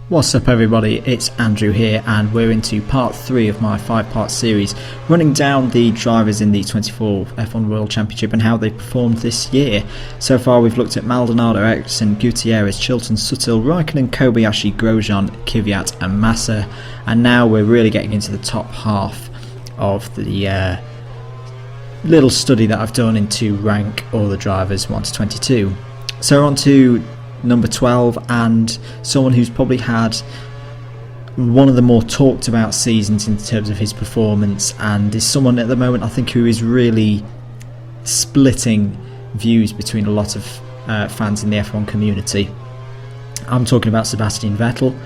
What's up everybody, it's Andrew here and we're into part 3 of my 5-part series running down the drivers in the 24 F1 World Championship and how they performed this year. So far we've looked at Maldonado, Ericsson, Gutierrez, Chilton, Suttil, Raikkonen, Kobayashi, Grosjean, Kvyat and Massa, and now we're really getting into the top half of the little study that I've done into rank all the drivers 1 to 22. So on to number 12, and someone who's probably had one of the more talked about seasons in terms of his performance, and is someone at the moment I think who is really splitting views between a lot of fans in the F1 community. I'm talking about Sebastian Vettel.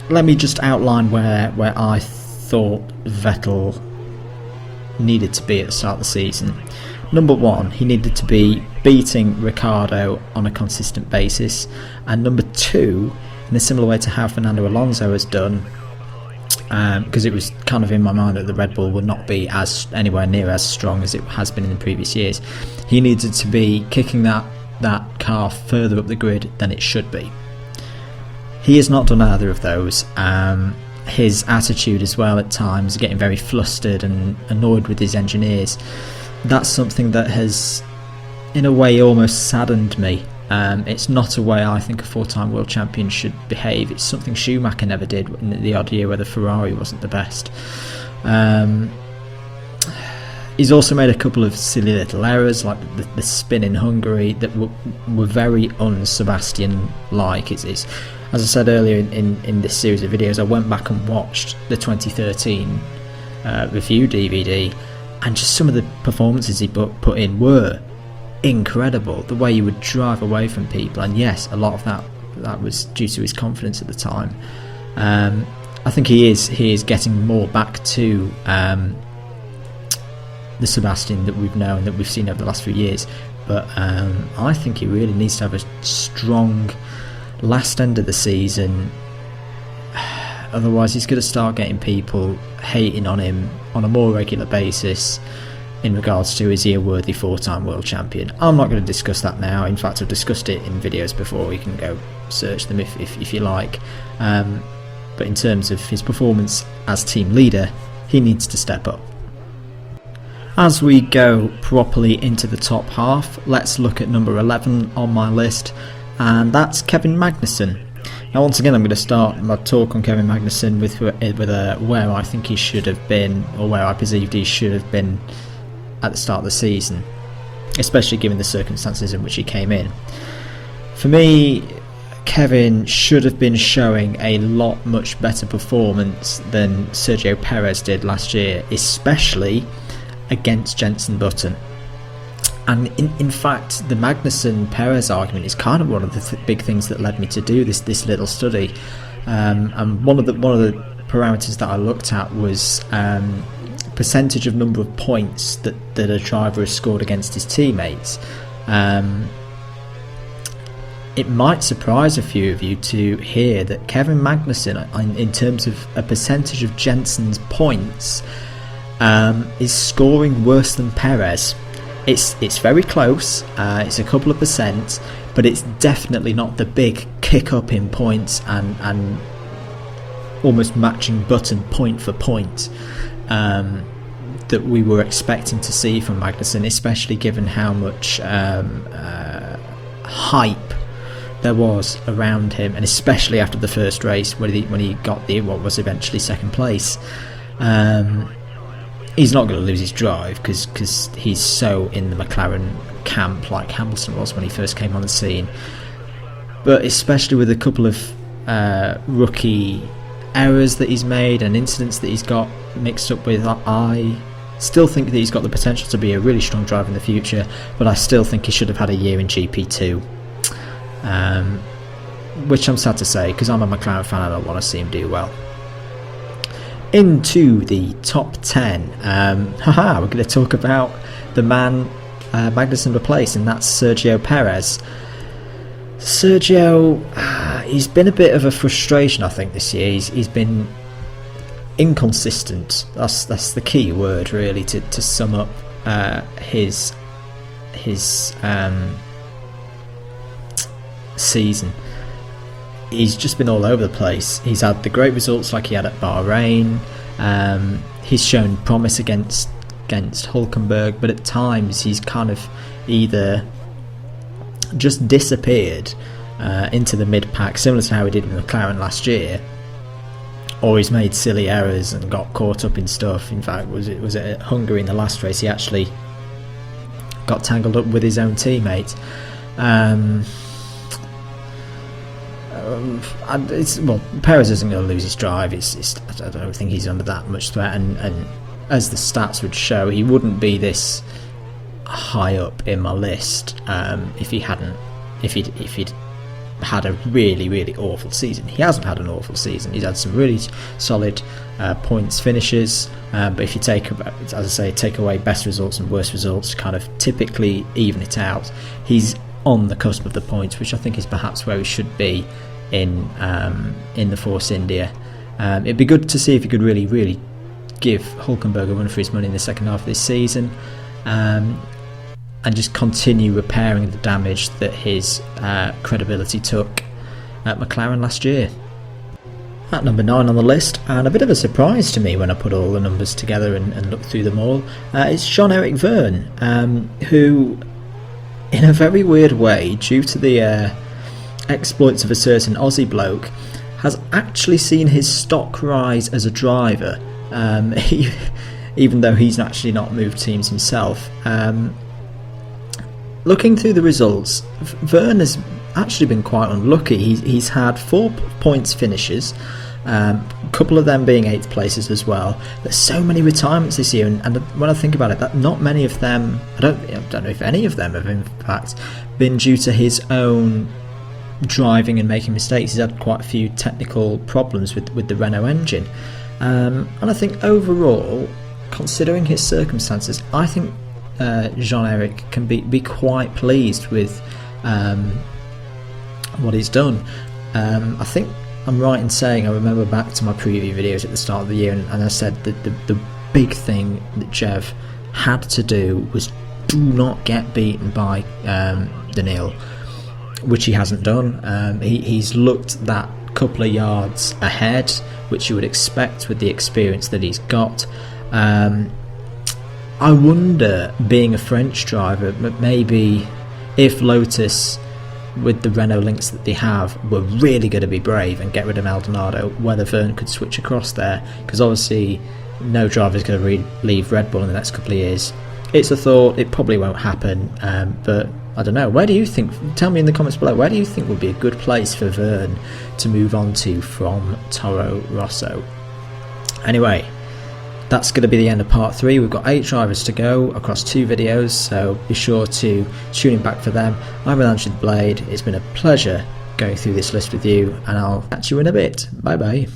Let me just outline where I thought Vettel needed to be at the start of the season. Number 1, he needed to be beating Ricciardo on a consistent basis, and number 2, in a similar way to how Fernando Alonso has done, because it was kind of in my mind that the Red Bull would not be as anywhere near as strong as it has been in the previous years. He needed to be kicking that car further up the grid than it should be. He has not done either of those. His attitude as well at times, getting very flustered and annoyed with his engineers, that's something that has in a way almost saddened me. It's not a way I think a 4-time world champion should behave. It's something Schumacher never did in the odd year where the Ferrari wasn't the best. He's also made a couple of silly little errors, like the spin in Hungary, that were very un-Sebastian like. It's as I said earlier in this series of videos, I went back and watched the 2013 review DVD, and just some of the performances he put in were incredible. The way he would drive away from people, and yes, a lot of that was due to his confidence at the time. I think he is getting more back to the Sebastian that we've known, that we've seen over the last few years, but I think he really needs to have a strong last end of the season. Otherwise he's going to start getting people hating on him on a more regular basis in regards to, is he a worthy 4-time world champion? I'm not going to discuss that now. In fact, I've discussed it in videos before. You can go search them if you like. But in terms of his performance as team leader, he needs to step up. As we go properly into the top half, let's look at number 11 on my list, and that's Kevin Magnussen. Now once again I'm going to start my talk on Kevin Magnussen with where I think he should have been, or where I perceived he should have been at the start of the season, especially given the circumstances in which he came in. For me, Kevin should have been showing a much better performance than Sergio Perez did last year, especially against Jenson Button. And in fact, the Magnussen-Perez argument is kind of one of the big things that led me to do this little study. And one of the parameters that I looked at was percentage of number of points that a driver has scored against his teammates. It might surprise a few of you to hear that Kevin Magnussen, in terms of a percentage of Jenson's points, is scoring worse than Perez. It's very close, it's a couple of percent, but it's definitely not the big kick up in points and almost matching Button point for point that we were expecting to see from Magnussen, especially given how much hype there was around him, and especially after the first race when he got what was eventually second place. He's not going to lose his drive because he's so in the McLaren camp like Hamilton was when he first came on the scene. But especially with a couple of rookie errors that he's made and incidents that he's got mixed up with, I still think that he's got the potential to be a really strong driver in the future, but I still think he should have had a year in GP2. Which I'm sad to say, because I'm a McLaren fan and I don't want to see him do well. Into the top 10, we're going to talk about the man Magnussen replaced, and that's Sergio Perez. Sergio, he's been a bit of a frustration, I think, this year. He's been inconsistent. That's the key word, really, to sum up his season. he's just been all over the place. He's had the great results like he had at Bahrain. He's shown promise against Hülkenberg, but at times he's kind of either just disappeared into the mid-pack, similar to how he did with McLaren last year, or he's made silly errors and got caught up in stuff. In fact, was it at Hungary in the last race, he actually got tangled up with his own teammate. Perez isn't going to lose his drive. I don't think he's under that much threat, and as the stats would show, he wouldn't be this high up in my list if he'd had a really, really awful season. He hasn't had an awful season. He's had some really solid points finishes, but if you take away best results and worst results, kind of typically even it out, he's on the cusp of the points, which I think is perhaps where he should be in the Force India. It'd be good to see if he could really, really give Hülkenberg a run for his money in the second half of this season, and just continue repairing the damage that his credibility took at McLaren last year. At number 9 on the list, and a bit of a surprise to me when I put all the numbers together and looked through them all, is Jean-Eric Vergne, who, in a very weird way, due to the exploits of a certain Aussie bloke, has actually seen his stock rise as a driver, even though he's actually not moved teams himself. Looking through the results, Vergne has actually been quite unlucky. He's had 4 points finishes, a couple of them being 8th places as well. There's so many retirements this year, and when I think about it, that not many of them, I don't know if any of them have in fact been due to his own driving and making mistakes. He's had quite a few technical problems with the Renault engine, and I think overall, considering his circumstances, I think Jean-Eric can be quite pleased with what he's done. I think I'm right in saying, I remember back to my preview videos at the start of the year, and I said that the big thing that Jev had to do was do not get beaten by Daniil, which he hasn't done. He's looked that couple of yards ahead, which you would expect with the experience that he's got. I wonder, being a French driver, maybe if Lotus, with the Renault links that they have, were really going to be brave and get rid of Maldonado, whether Vergne could switch across there, because obviously no driver is going to leave Red Bull in the next couple of years. It's a thought. It probably won't happen, but I don't know. Where do you think? Tell me in the comments below. Where do you think would be a good place for Vergne to move on to from Toro Rosso? Anyway, that's going to be the end of part 3. We've got 8 drivers to go across 2 videos, so be sure to tune in back for them. I'm Andrew the Blade. It's been a pleasure going through this list with you, and I'll catch you in a bit. Bye bye.